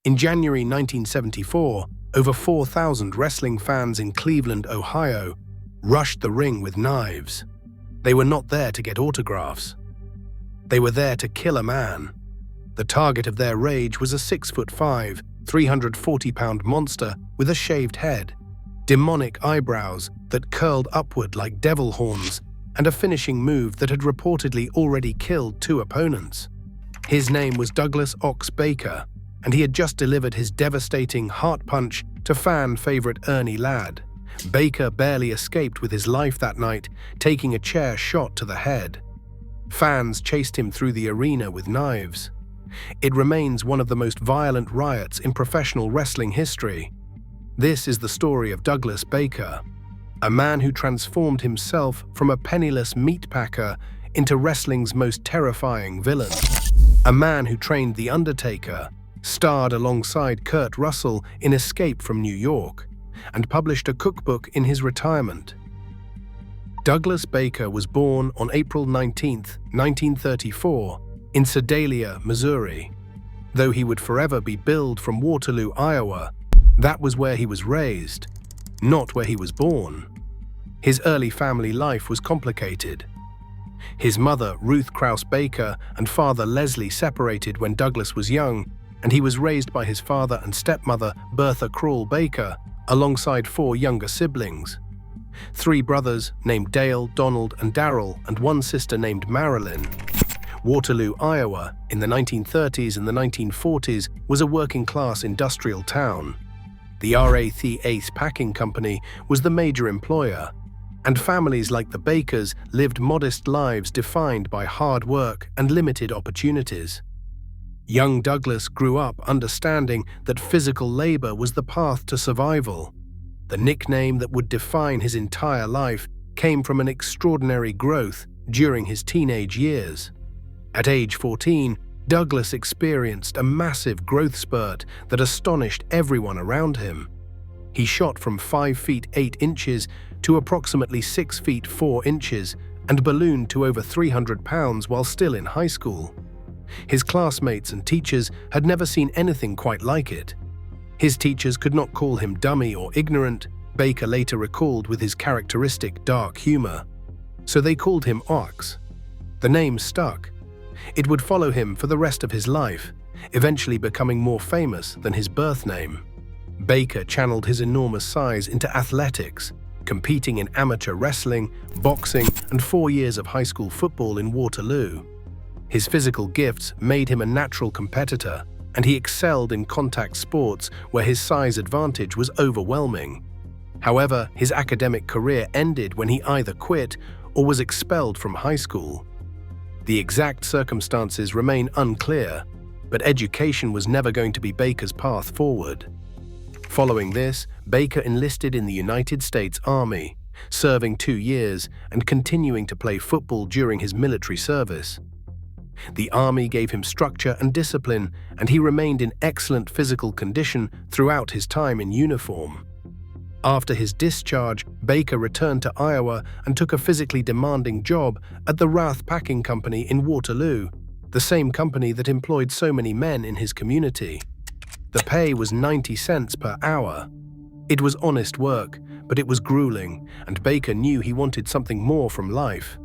In January 1974, over 4,000 wrestling fans in Cleveland, Ohio, rushed the ring with knives. They were not there to get autographs. They were there to kill a man. The target of their rage was a 6'5", 340-pound monster with a shaved head, demonic eyebrows that curled upward like devil horns, and a finishing move that had reportedly already killed 2 opponents. His name was Douglas "Ox" Baker, and he had just delivered his devastating heart punch to fan favorite Ernie Ladd. Baker barely escaped with his life that night, taking a chair shot to the head. Fans chased him through the arena with knives. It remains one of the most violent riots in professional wrestling history. This is the story of Douglas Baker, a man who transformed himself from a penniless meat packer into wrestling's most terrifying villain. A man who trained The Undertaker, starred alongside Kurt Russell in Escape from New York, and published a cookbook in his retirement. Douglas Baker was born on April 19, 1934, in Sedalia, Missouri. Though he would forever be billed from Waterloo, Iowa, that was where he was raised, not where he was born. His early family life was complicated. His mother, Ruth Krause Baker, and father Leslie separated when Douglas was young, and he was raised by his father and stepmother, Bertha Krause Baker, alongside 4 younger siblings. 3 brothers named Dale, Donald, and Darrell, and 1 sister named Marilyn. Waterloo, Iowa, in the 1930s and the 1940s, was a working-class industrial town. The R.A.Th. Ace Packing Company was the major employer, and families like the Bakers lived modest lives defined by hard work and limited opportunities. Young Douglas grew up understanding that physical labor was the path to survival. The nickname that would define his entire life came from an extraordinary growth during his teenage years. At age 14, Douglas experienced a massive growth spurt that astonished everyone around him. He shot from 5 feet 8 inches to approximately 6 feet 4 inches and ballooned to over 300 pounds while still in high school. His classmates and teachers had never seen anything quite like it. His teachers could not call him dummy or ignorant, Baker later recalled with his characteristic dark humor. So they called him Ox. The name stuck. It would follow him for the rest of his life, eventually becoming more famous than his birth name. Baker channeled his enormous size into athletics, competing in amateur wrestling, boxing, and 4 years of high school football in Waterloo. His physical gifts made him a natural competitor, and he excelled in contact sports where his size advantage was overwhelming. However, his academic career ended when he either quit or was expelled from high school. The exact circumstances remain unclear, but education was never going to be Baker's path forward. Following this, Baker enlisted in the United States Army, serving 2 years and continuing to play football during his military service. The Army gave him structure and discipline, and he remained in excellent physical condition throughout his time in uniform. After his discharge, Baker returned to Iowa and took a physically demanding job at the Rath Packing Company in Waterloo, the same company that employed so many men in his community. The pay was 90 cents per hour. It was honest work, but it was grueling, and Baker knew he wanted something more from life.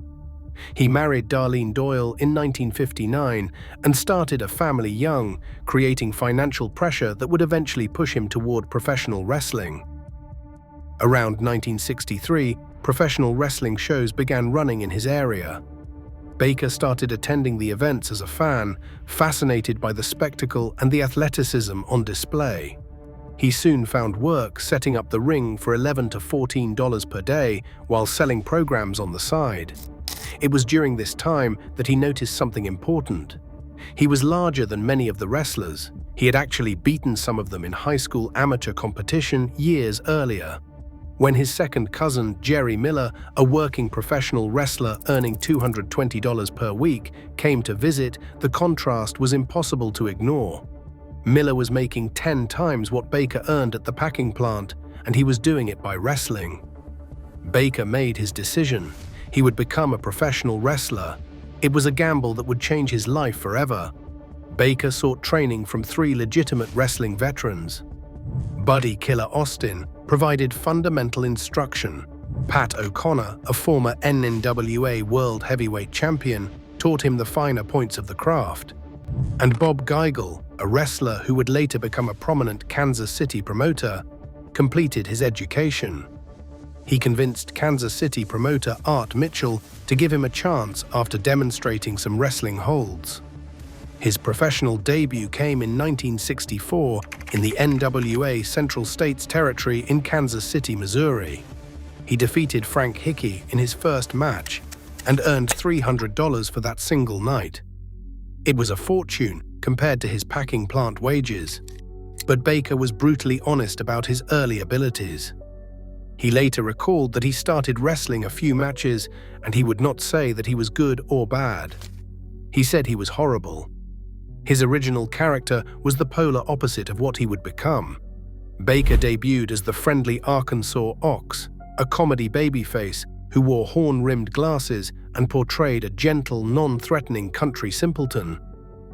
He married Darlene Doyle in 1959 and started a family young, creating financial pressure that would eventually push him toward professional wrestling. Around 1963, professional wrestling shows began running in his area. Baker started attending the events as a fan, fascinated by the spectacle and the athleticism on display. He soon found work setting up the ring for $11 to $14 per day while selling programs on the side. It was during this time that he noticed something important. He was larger than many of the wrestlers. He had actually beaten some of them in high school amateur competition years earlier. When his second cousin, Jerry Miller, a working professional wrestler earning $220 per week, came to visit, the contrast was impossible to ignore. Miller was making 10 times what Baker earned at the packing plant, and he was doing it by wrestling. Baker made his decision. He would become a professional wrestler. It was a gamble that would change his life forever. Baker sought training from 3 legitimate wrestling veterans. Buddy Killer Austin provided fundamental instruction. Pat O'Connor, a former NNWA World Heavyweight Champion, taught him the finer points of the craft. And Bob Geigel, a wrestler who would later become a prominent Kansas City promoter, completed his education. He convinced Kansas City promoter Art Mitchell to give him a chance after demonstrating some wrestling holds. His professional debut came in 1964 in the NWA Central States Territory in Kansas City, Missouri. He defeated Frank Hickey in his first match and earned $300 for that single night. It was a fortune compared to his packing plant wages, but Baker was brutally honest about his early abilities. He later recalled that he started wrestling a few matches and he would not say that he was good or bad. He said he was horrible. His original character was the polar opposite of what he would become. Baker debuted as the friendly Arkansas Ox, a comedy babyface who wore horn-rimmed glasses and portrayed a gentle, non-threatening country simpleton.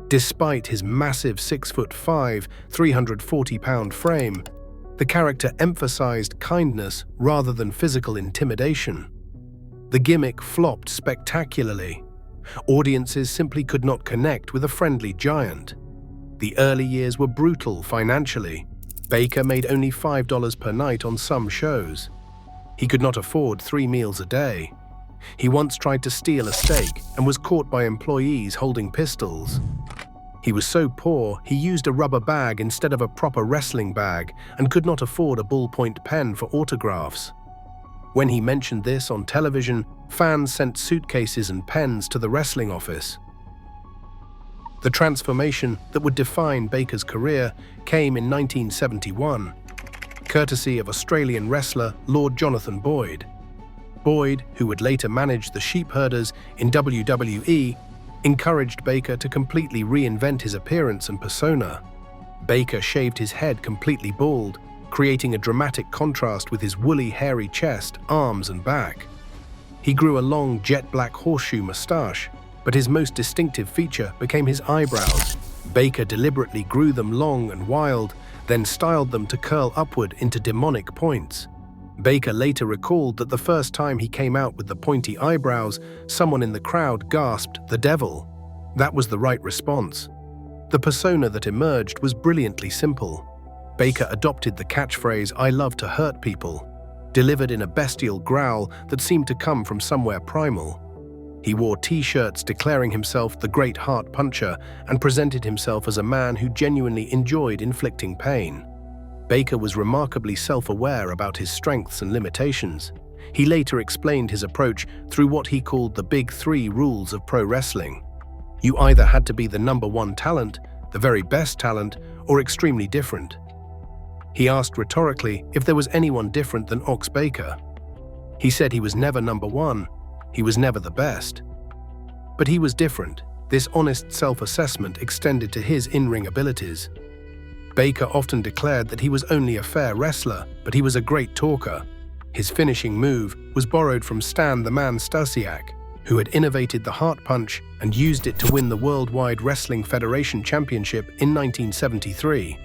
Despite his massive 6'5", 340-pound frame, the character emphasized kindness rather than physical intimidation. The gimmick flopped spectacularly. Audiences simply could not connect with a friendly giant. The early years were brutal financially. Baker made only $5 per night on some shows. He could not afford 3 meals a day. He once tried to steal a steak and was caught by employees holding pistols. He was so poor he used a rubber bag instead of a proper wrestling bag and could not afford a ballpoint pen for autographs. When he mentioned this on television, fans sent suitcases and pens to the wrestling office. The transformation that would define Baker's career came in 1971, courtesy of Australian wrestler Lord Jonathan Boyd. Boyd, who would later manage the Sheepherders in WWE, encouraged Baker to completely reinvent his appearance and persona. Baker shaved his head completely bald, creating a dramatic contrast with his woolly, hairy chest, arms, and back. He grew a long, jet-black horseshoe mustache, but his most distinctive feature became his eyebrows. Baker deliberately grew them long and wild, then styled them to curl upward into demonic points. Baker later recalled that the first time he came out with the pointy eyebrows, someone in the crowd gasped, "The devil." That was the right response. The persona that emerged was brilliantly simple. Baker adopted the catchphrase, "I love to hurt people," delivered in a bestial growl that seemed to come from somewhere primal. He wore t-shirts declaring himself the Great Heart Puncher and presented himself as a man who genuinely enjoyed inflicting pain. Baker was remarkably self-aware about his strengths and limitations. He later explained his approach through what he called the Big 3 rules of pro wrestling. You either had to be the #1 talent, the very best talent, or extremely different. He asked rhetorically if there was anyone different than Ox Baker. He said he was never #1, he was never the best. But he was different. This honest self-assessment extended to his in-ring abilities. Baker often declared that he was only a fair wrestler, but he was a great talker. His finishing move was borrowed from Stan the Man Stasiak, who had innovated the Heart Punch and used it to win the Worldwide Wrestling Federation Championship in 1973.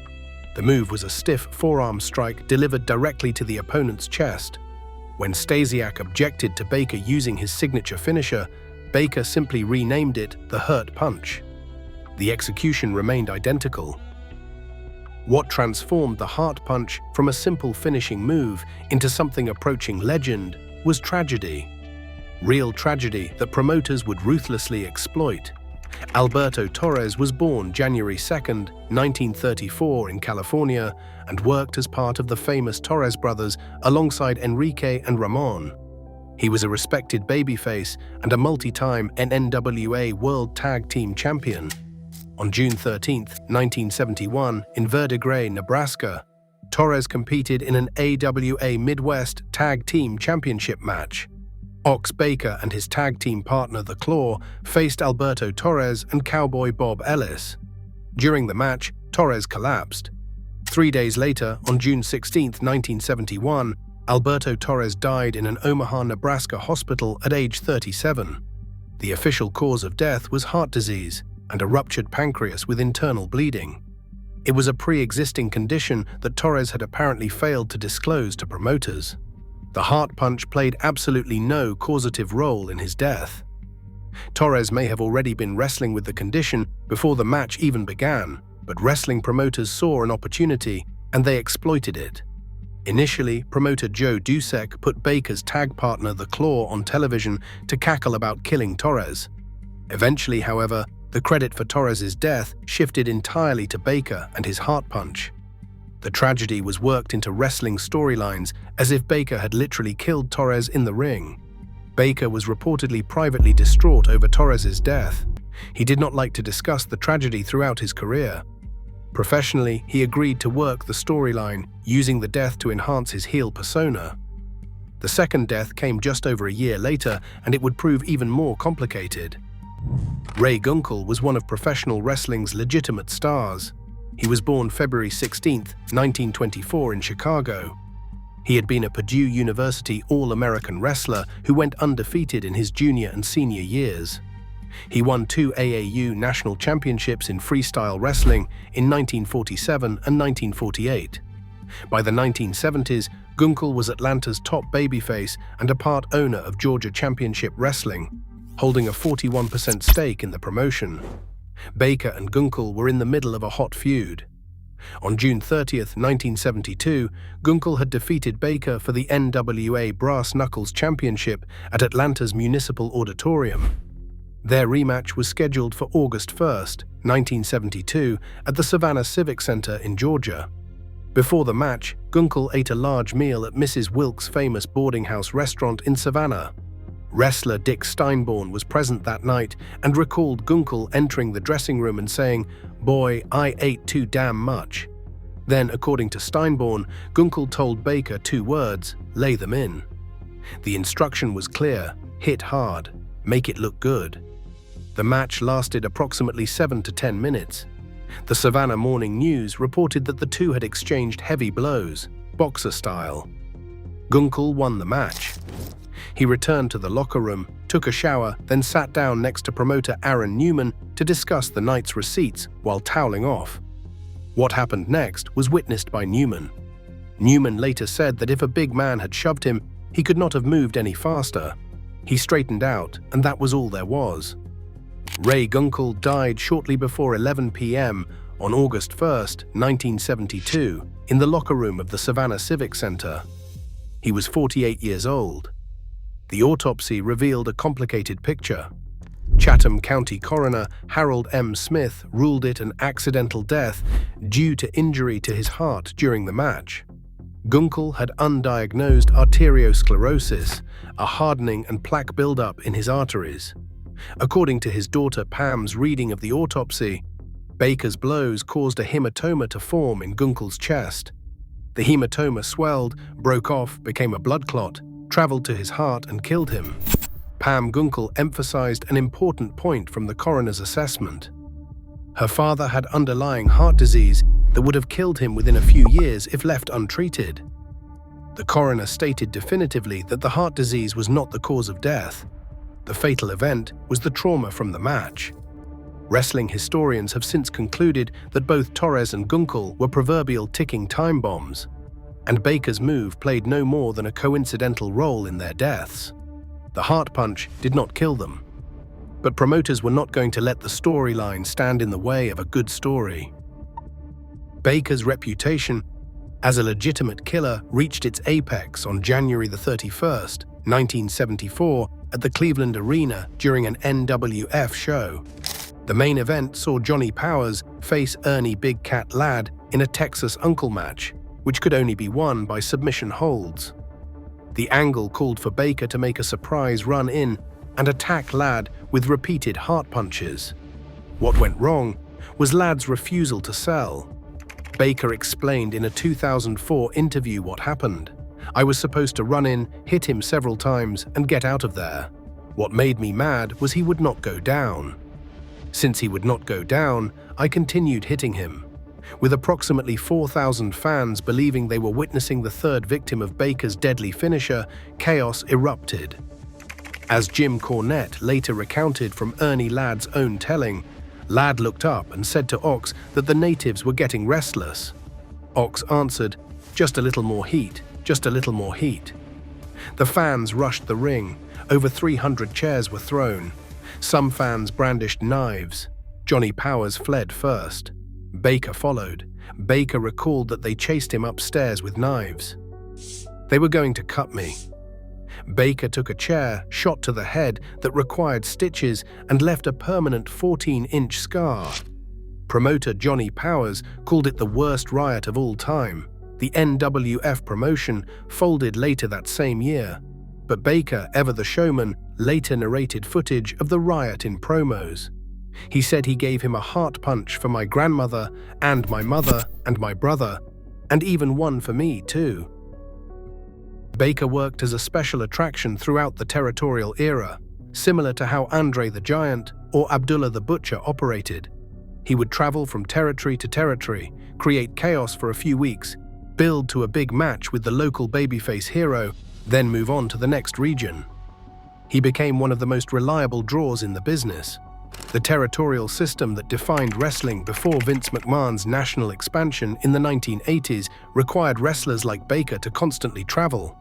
The move was a stiff forearm strike delivered directly to the opponent's chest. When Stasiak objected to Baker using his signature finisher, Baker simply renamed it the Hurt Punch. The execution remained identical. What transformed the Heart Punch from a simple finishing move into something approaching legend was tragedy. Real tragedy that promoters would ruthlessly exploit. Alberto Torres was born January 2, 1934 in California and worked as part of the famous Torres brothers alongside Enrique and Ramon. He was a respected babyface and a multi-time NNWA World Tag Team Champion. On June 13, 1971, in Verdigre, Nebraska, Torres competed in an AWA Midwest Tag Team Championship match. Ox Baker and his tag team partner, The Claw, faced Alberto Torres and Cowboy Bob Ellis. During the match, Torres collapsed. 3 days later, on June 16, 1971, Alberto Torres died in an Omaha, Nebraska hospital at age 37. The official cause of death was heart disease, and a ruptured pancreas with internal bleeding. It was a pre-existing condition that Torres had apparently failed to disclose to promoters. The heart punch played absolutely no causative role in his death. Torres may have already been wrestling with the condition before the match even began, but wrestling promoters saw an opportunity and they exploited it. Initially, promoter Joe Dusek put Baker's tag partner The Claw on television to cackle about killing Torres. Eventually, however, the credit for Torres' death shifted entirely to Baker and his heart punch. The tragedy was worked into wrestling storylines as if Baker had literally killed Torres in the ring. Baker was reportedly privately distraught over Torres' death. He did not like to discuss the tragedy throughout his career. Professionally, he agreed to work the storyline, using the death to enhance his heel persona. The second death came just over a year later, and it would prove even more complicated. Ray Gunkel was one of professional wrestling's legitimate stars. He was born February 16, 1924 in Chicago. He had been a Purdue University All-American wrestler who went undefeated in his junior and senior years. He won 2 AAU national championships in freestyle wrestling in 1947 and 1948. By the 1970s, Gunkel was Atlanta's top babyface and a part owner of Georgia Championship Wrestling, holding a 41% stake in the promotion. Baker and Gunkel were in the middle of a hot feud. On June 30, 1972, Gunkel had defeated Baker for the NWA Brass Knuckles Championship at Atlanta's Municipal Auditorium. Their rematch was scheduled for August 1, 1972, at the Savannah Civic Center in Georgia. Before the match, Gunkel ate a large meal at Mrs. Wilkes' famous boarding house restaurant in Savannah. Wrestler Dick Steinborn was present that night and recalled Gunkel entering the dressing room and saying, "Boy, I ate too damn much." Then, according to Steinborn, Gunkel told Baker 2 words, "Lay them in." The instruction was clear: hit hard, make it look good. The match lasted approximately 7 to 10 minutes. The Savannah Morning News reported that the two had exchanged heavy blows, boxer style. Gunkel won the match. He returned to the locker room, took a shower, then sat down next to promoter Aaron Newman to discuss the night's receipts while toweling off. What happened next was witnessed by Newman. Newman later said that if a big man had shoved him, he could not have moved any faster. He straightened out, and that was all there was. Ray Gunkel died shortly before 11 p.m. on August 1, 1972, in the locker room of the Savannah Civic Center. He was 48 years old. The autopsy revealed a complicated picture. Chatham County Coroner Harold M. Smith ruled it an accidental death due to injury to his heart during the match. Gunkel had undiagnosed arteriosclerosis, a hardening and plaque buildup in his arteries. According to his daughter Pam's reading of the autopsy, Baker's blows caused a hematoma to form in Gunkel's chest. The hematoma swelled, broke off, became a blood clot, traveled to his heart and killed him. Pam Gunkel emphasized an important point from the coroner's assessment. Her father had underlying heart disease that would have killed him within a few years if left untreated. The coroner stated definitively that the heart disease was not the cause of death. The fatal event was the trauma from the match. Wrestling historians have since concluded that both Torres and Gunkel were proverbial ticking time bombs, and Baker's move played no more than a coincidental role in their deaths. The heart punch did not kill them. But promoters were not going to let the storyline stand in the way of a good story. Baker's reputation as a legitimate killer reached its apex on January 31, 1974, at the Cleveland Arena during an NWF show. The main event saw Johnny Powers face Ernie Big Cat Ladd in a Texas Uncle match, which could only be won by submission holds. The angle called for Baker to make a surprise run in and attack Ladd with repeated heart punches. What went wrong was Ladd's refusal to sell. Baker explained in a 2004 interview what happened. "I was supposed to run in, hit him several times, and get out of there. What made me mad was he would not go down. Since he would not go down, I continued hitting him." With approximately 4,000 fans believing they were witnessing the third victim of Baker's deadly finisher, chaos erupted. As Jim Cornette later recounted from Ernie Ladd's own telling, Lad looked up and said to Ox that the natives were getting restless. Ox answered, "Just a little more heat, just a little more heat." The fans rushed the ring. Over 300 chairs were thrown. Some fans brandished knives. Johnny Powers fled first. Baker followed. Baker recalled that they chased him upstairs with knives. "They were going to cut me." Baker took a chair, shot to the head that required stitches and left a permanent 14-inch scar. Promoter Johnny Powers called it the worst riot of all time. The NWF promotion folded later that same year, but Baker, ever the showman, later narrated footage of the riot in promos. He said he gave him a heart punch for my grandmother and my mother and my brother, and even one for me too. Baker worked as a special attraction throughout the territorial era, similar to how Andre the Giant or Abdullah the Butcher operated. He would travel from territory to territory, create chaos for a few weeks, build to a big match with the local babyface hero, then move on to the next region. He became one of the most reliable draws in the business. The territorial system that defined wrestling before Vince McMahon's national expansion in the 1980s required wrestlers like Baker to constantly travel.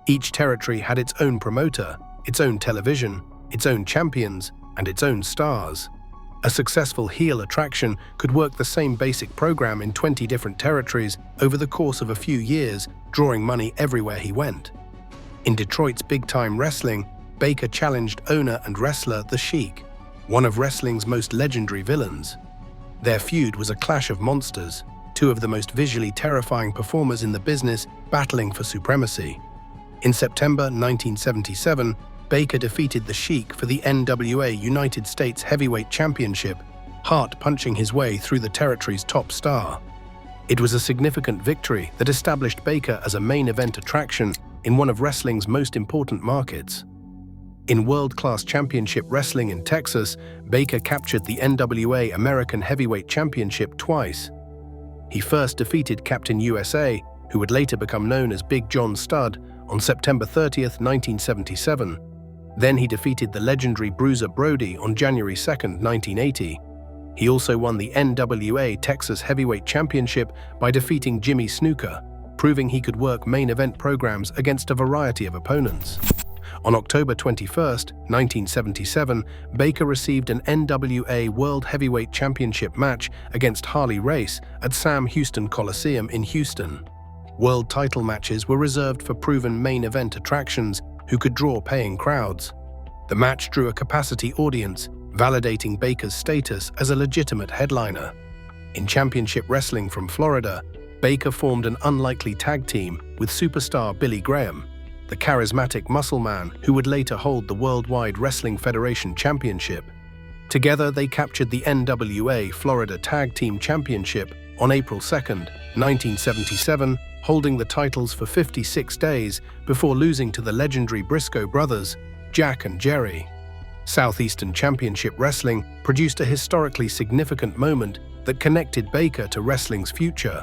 Each territory had its own promoter, its own television, its own champions, and its own stars. A successful heel attraction could work the same basic program in 20 different territories over the course of a few years, drawing money everywhere he went. In Detroit's big-time wrestling, Baker challenged owner and wrestler The Sheik, one of wrestling's most legendary villains. Their feud was a clash of monsters, two of the most visually terrifying performers in the business battling for supremacy. In September 1977, Baker defeated The Sheik for the NWA United States Heavyweight Championship, heart-punching his way through the territory's top star. It was a significant victory that established Baker as a main event attraction in one of wrestling's most important markets. In world-class championship wrestling in Texas, Baker captured the NWA American Heavyweight Championship twice. He first defeated Captain USA, who would later become known as Big John Studd, on September 30th, 1977. Then he defeated the legendary Bruiser Brody on January 2nd, 1980. He also won the NWA Texas Heavyweight Championship by defeating Jimmy Snuka, proving he could work main event programs against a variety of opponents. On October 21st, 1977, Baker received an NWA World Heavyweight Championship match against Harley Race at Sam Houston Coliseum in Houston. World title matches were reserved for proven main event attractions who could draw paying crowds. The match drew a capacity audience, validating Baker's status as a legitimate headliner. In championship wrestling from Florida, Baker formed an unlikely tag team with superstar Billy Graham, the charismatic muscle man who would later hold the Worldwide Wrestling Federation Championship. Together, they captured the NWA Florida Tag Team Championship on April 2nd, 1977, holding the titles for 56 days before losing to the legendary Briscoe brothers, Jack and Jerry. Southeastern Championship Wrestling produced a historically significant moment that connected Baker to wrestling's future.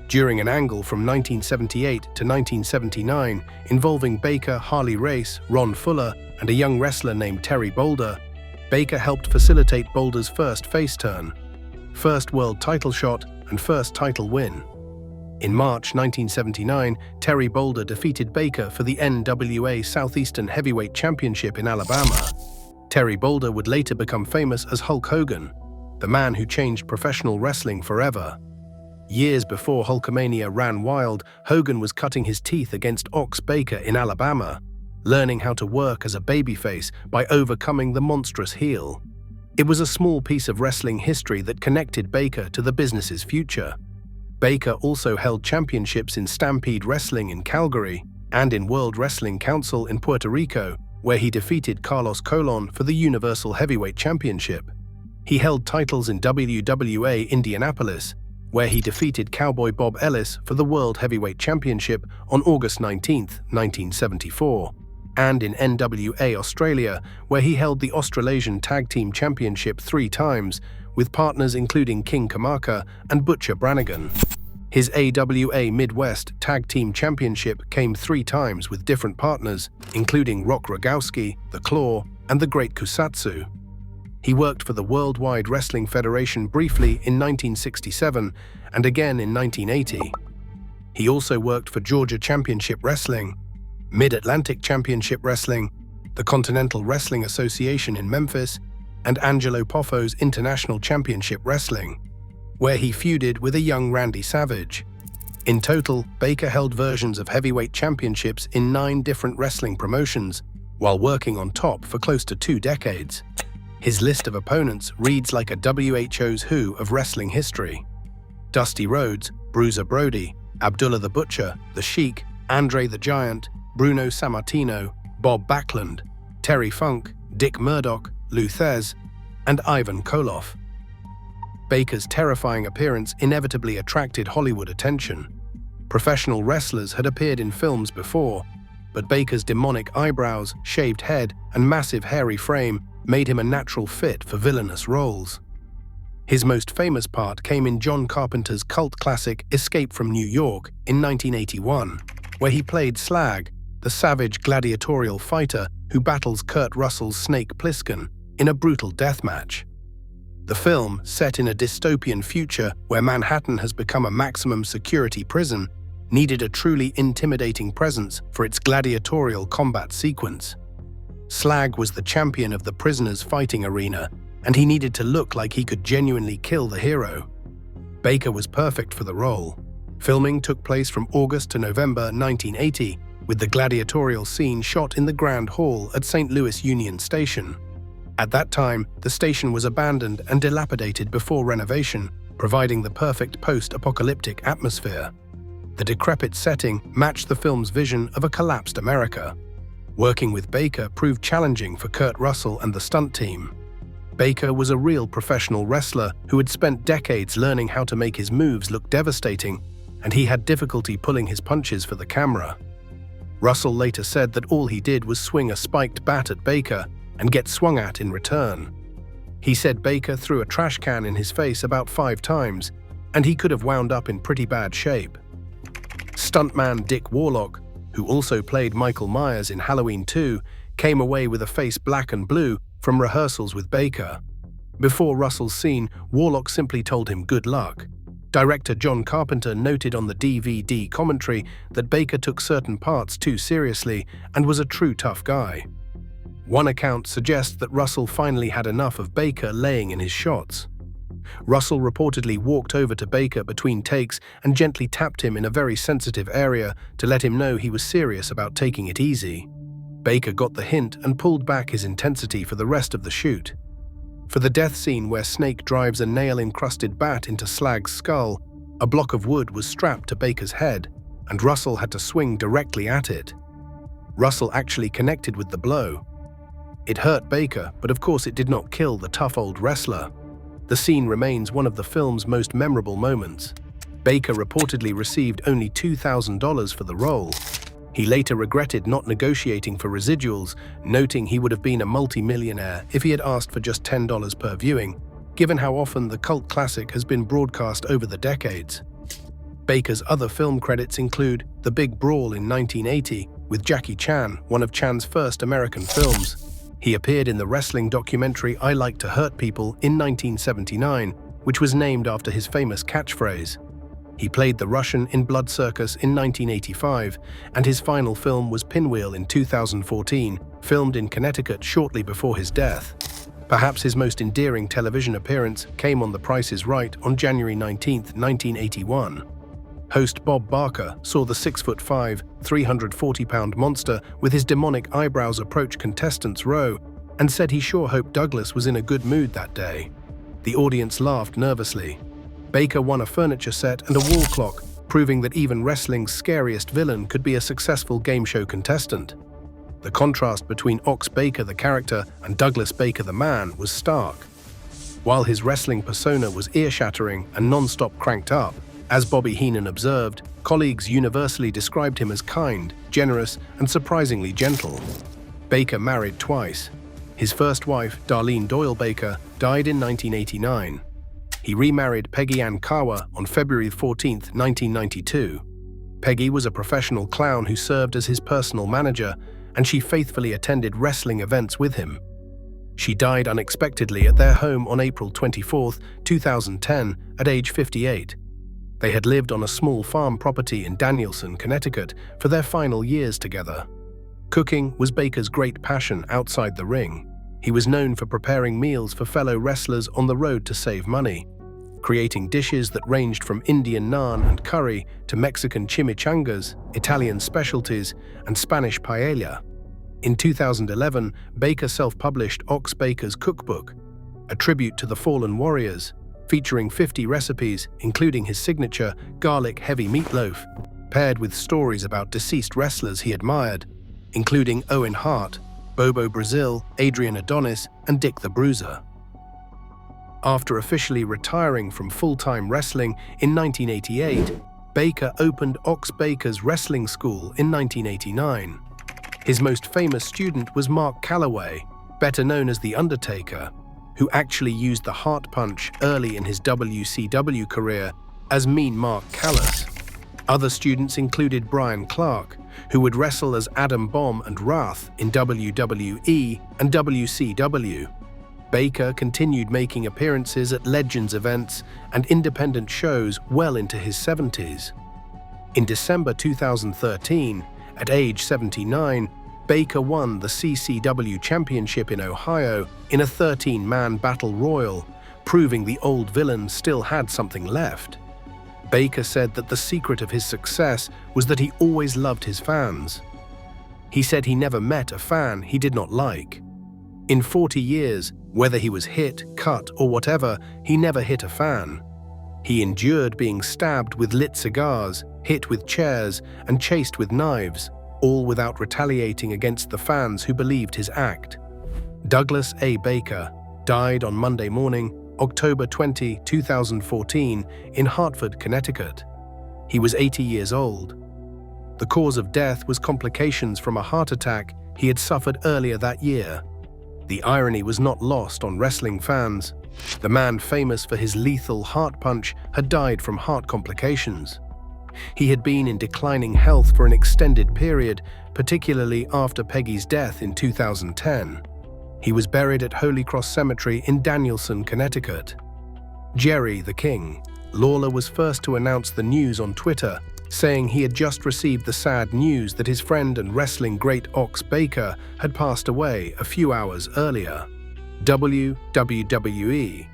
During an angle from 1978 to 1979 involving Baker, Harley Race, Ron Fuller, and a young wrestler named Terry Boulder, Baker helped facilitate Boulder's first face turn, first world title shot, and first title win. In March 1979, Terry Boulder defeated Baker for the NWA Southeastern Heavyweight Championship in Alabama. Terry Boulder would later become famous as Hulk Hogan, the man who changed professional wrestling forever. Years before Hulkamania ran wild, Hogan was cutting his teeth against Ox Baker in Alabama, learning how to work as a babyface by overcoming the monstrous heel. It was a small piece of wrestling history that connected Baker to the business's future. Baker also held championships in Stampede Wrestling in Calgary and in World Wrestling Council in Puerto Rico, where he defeated Carlos Colon for the Universal Heavyweight Championship. He held titles in WWA Indianapolis, where he defeated Cowboy Bob Ellis for the World Heavyweight Championship on August 19, 1974, and in NWA Australia, where he held the Australasian Tag Team Championship 3 times, with partners including King Kamaka and Butcher Brannigan. His AWA Midwest Tag Team Championship came 3 times with different partners, including Rock Rogowski, The Claw, and The Great Kusatsu. He worked for the Worldwide Wrestling Federation briefly in 1967 and again in 1980. He also worked for Georgia Championship Wrestling, Mid-Atlantic Championship Wrestling, the Continental Wrestling Association in Memphis, and Angelo Poffo's International Championship Wrestling, where he feuded with a young Randy Savage. In total, Baker held versions of heavyweight championships in 9 different wrestling promotions, while working on top for close to 2 decades. His list of opponents reads like a WHO's Who of wrestling history. Dusty Rhodes, Bruiser Brody, Abdullah the Butcher, The Sheik, Andre the Giant, Bruno Sammartino, Bob Backlund, Terry Funk, Dick Murdoch, Lou Thez, and Ivan Koloff. Baker's terrifying appearance inevitably attracted Hollywood attention. Professional wrestlers had appeared in films before, but Baker's demonic eyebrows, shaved head, and massive hairy frame made him a natural fit for villainous roles. His most famous part came in John Carpenter's cult classic Escape from New York in 1981, where he played Slag, the savage gladiatorial fighter who battles Kurt Russell's Snake Plissken in a brutal deathmatch. The film, set in a dystopian future where Manhattan has become a maximum security prison, needed a truly intimidating presence for its gladiatorial combat sequence. Slag was the champion of the prisoners' fighting arena, and he needed to look like he could genuinely kill the hero. Baker was perfect for the role. Filming took place from August to November 1980, with the gladiatorial scene shot in the Grand Hall at St. Louis Union Station. At that time, the station was abandoned and dilapidated before renovation, providing the perfect post-apocalyptic atmosphere. The decrepit setting matched the film's vision of a collapsed America. Working with Baker proved challenging for Kurt Russell and the stunt team. Baker was a real professional wrestler who had spent decades learning how to make his moves look devastating, and he had difficulty pulling his punches for the camera. Russell later said that all he did was swing a spiked bat at Baker and get swung at in return. He said Baker threw a trash can in his face about 5 times, and he could have wound up in pretty bad shape. Stuntman Dick Warlock, who also played Michael Myers in Halloween 2, came away with a face black and blue from rehearsals with Baker. Before Russell's scene, Warlock simply told him good luck. Director John Carpenter noted on the DVD commentary that Baker took certain parts too seriously and was a true tough guy. One account suggests that Russell finally had enough of Baker laying in his shots. Russell reportedly walked over to Baker between takes and gently tapped him in a very sensitive area to let him know he was serious about taking it easy. Baker got the hint and pulled back his intensity for the rest of the shoot. For the death scene where Snake drives a nail-encrusted bat into Slag's skull, a block of wood was strapped to Baker's head, and Russell had to swing directly at it. Russell actually connected with the blow. It hurt Baker, but of course it did not kill the tough old wrestler. The scene remains one of the film's most memorable moments. Baker reportedly received only $2,000 for the role. He later regretted not negotiating for residuals, noting he would have been a multi-millionaire if he had asked for just $10 per viewing, given how often the cult classic has been broadcast over the decades. Baker's other film credits include The Big Brawl in 1980 with Jackie Chan, one of Chan's first American films. He appeared in the wrestling documentary I Like to Hurt People in 1979, which was named after his famous catchphrase. He played the Russian in Blood Circus in 1985, and his final film was Pinwheel in 2014, filmed in Connecticut shortly before his death. Perhaps his most endearing television appearance came on The Price is Right on January 19, 1981. Host Bob Barker saw the 6'5", 340-pound monster with his demonic eyebrows approach contestants' row and said he sure hoped Douglas was in a good mood that day. The audience laughed nervously. Baker won a furniture set and a wall clock, proving that even wrestling's scariest villain could be a successful game show contestant. The contrast between Ox Baker the character and Douglas Baker the man was stark. While his wrestling persona was ear-shattering and non-stop cranked up, as Bobby Heenan observed, colleagues universally described him as kind, generous, and surprisingly gentle. Baker married twice. His first wife, Darlene Doyle Baker, died in 1989. He remarried Peggy Ann Kawa on February 14, 1992. Peggy was a professional clown who served as his personal manager, and she faithfully attended wrestling events with him. She died unexpectedly at their home on April 24, 2010, at age 58. They had lived on a small farm property in Danielson, Connecticut, for their final years together. Cooking was Baker's great passion outside the ring. He was known for preparing meals for fellow wrestlers on the road to save money, creating dishes that ranged from Indian naan and curry to Mexican chimichangas, Italian specialties, and Spanish paella. In 2011, Baker self-published Ox Baker's Cookbook, a tribute to the fallen warriors, featuring 50 recipes, including his signature garlic heavy meatloaf, paired with stories about deceased wrestlers he admired, including Owen Hart, Bobo Brazil, Adrian Adonis, and Dick the Bruiser. After officially retiring from full-time wrestling in 1988, Baker opened Ox Baker's Wrestling School in 1989. His most famous student was Mark Calloway, better known as The Undertaker, who actually used the heart punch early in his WCW career as Mean Mark Callis. Other students included Brian Clark, who would wrestle as Adam Bomb and Wrath in WWE and WCW. Baker continued making appearances at Legends events and independent shows well into his 70s. In December 2013, at age 79, Baker won the CCW Championship in Ohio in a 13-man battle royal, proving the old villain still had something left. Baker said that the secret of his success was that he always loved his fans. He said he never met a fan he did not like. In 40 years, whether he was hit, cut, or whatever, he never hit a fan. He endured being stabbed with lit cigars, hit with chairs, and chased with knives, all without retaliating against the fans who believed his act. Douglas A. Baker died on Monday morning, October 20, 2014, in Hartford, Connecticut. He was 80 years old. The cause of death was complications from a heart attack he had suffered earlier that year. The irony was not lost on wrestling fans. The man famous for his lethal heart punch had died from heart complications. He had been in declining health for an extended period, particularly after Peggy's death in 2010. He was buried at Holy Cross Cemetery in Danielson, Connecticut. Jerry the King Lawler was first to announce the news on Twitter, saying he had just received the sad news that his friend and wrestling great Ox Baker had passed away a few hours earlier. WWE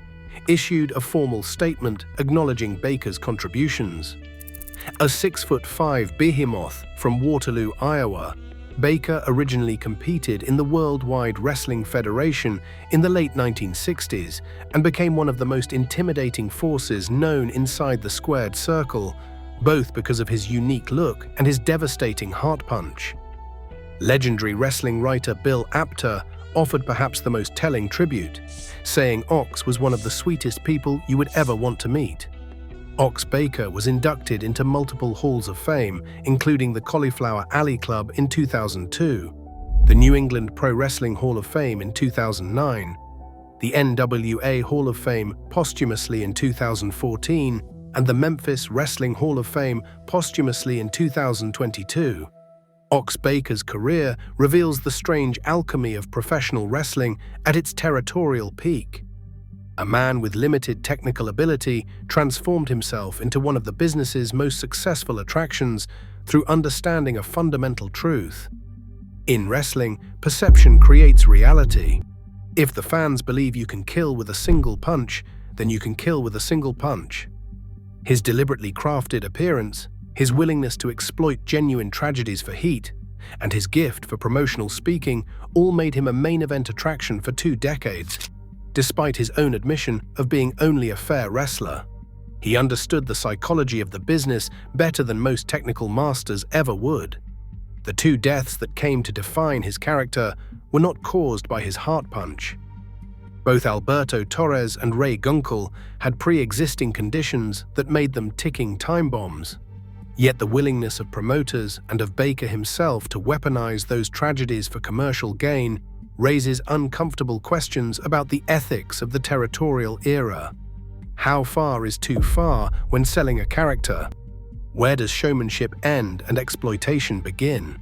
issued a formal statement acknowledging Baker's contributions. A 6'5" behemoth from Waterloo, Iowa, Baker originally competed in the Worldwide Wrestling Federation in the late 1960s and became one of the most intimidating forces known inside the squared circle, both because of his unique look and his devastating heart punch. Legendary wrestling writer Bill Apter offered perhaps the most telling tribute, saying Ox was one of the sweetest people you would ever want to meet. Ox Baker was inducted into multiple halls of fame, including the Cauliflower Alley Club in 2002, the New England Pro Wrestling Hall of Fame in 2009, the NWA Hall of Fame posthumously in 2014, and the Memphis Wrestling Hall of Fame posthumously in 2022. Ox Baker's career reveals the strange alchemy of professional wrestling at its territorial peak. A man with limited technical ability transformed himself into one of the business's most successful attractions through understanding a fundamental truth. In wrestling, perception creates reality. If the fans believe you can kill with a single punch, then you can kill with a single punch. His deliberately crafted appearance, his willingness to exploit genuine tragedies for heat, and his gift for promotional speaking all made him a main event attraction for 2 decades, despite his own admission of being only a fair wrestler. He understood the psychology of the business better than most technical masters ever would. The 2 deaths that came to define his character were not caused by his heart punch. Both Alberto Torres and Ray Gunkel had pre-existing conditions that made them ticking time bombs. Yet the willingness of promoters and of Baker himself to weaponize those tragedies for commercial gain raises uncomfortable questions about the ethics of the territorial era. How far is too far when selling a character? Where does showmanship end and exploitation begin?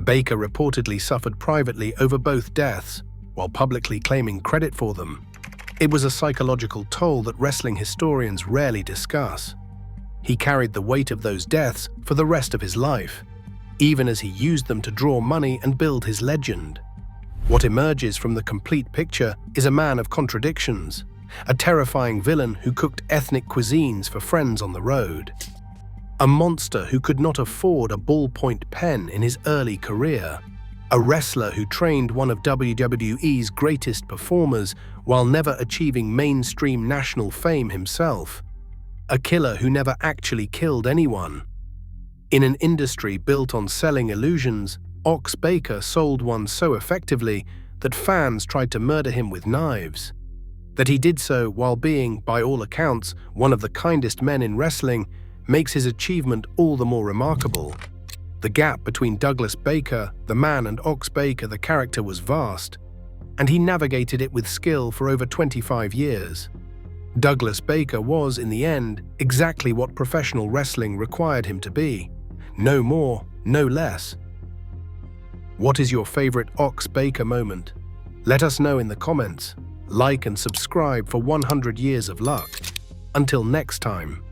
Baker reportedly suffered privately over both deaths, while publicly claiming credit for them. It was a psychological toll that wrestling historians rarely discuss. He carried the weight of those deaths for the rest of his life, even as he used them to draw money and build his legend. What emerges from the complete picture is a man of contradictions, a terrifying villain who cooked ethnic cuisines for friends on the road, a monster who could not afford a ballpoint pen in his early career, a wrestler who trained one of WWE's greatest performers while never achieving mainstream national fame himself, a killer who never actually killed anyone. In an industry built on selling illusions, Ox Baker sold one so effectively that fans tried to murder him with knives. That he did so while being, by all accounts, one of the kindest men in wrestling makes his achievement all the more remarkable. The gap between Douglas Baker, the man, and Ox Baker, the character, was vast, and he navigated it with skill for over 25 years. Douglas Baker was, in the end, exactly what professional wrestling required him to be. No more, no less. What is your favorite Ox Baker moment? Let us know in the comments. Like and subscribe for 100 years of luck. Until next time.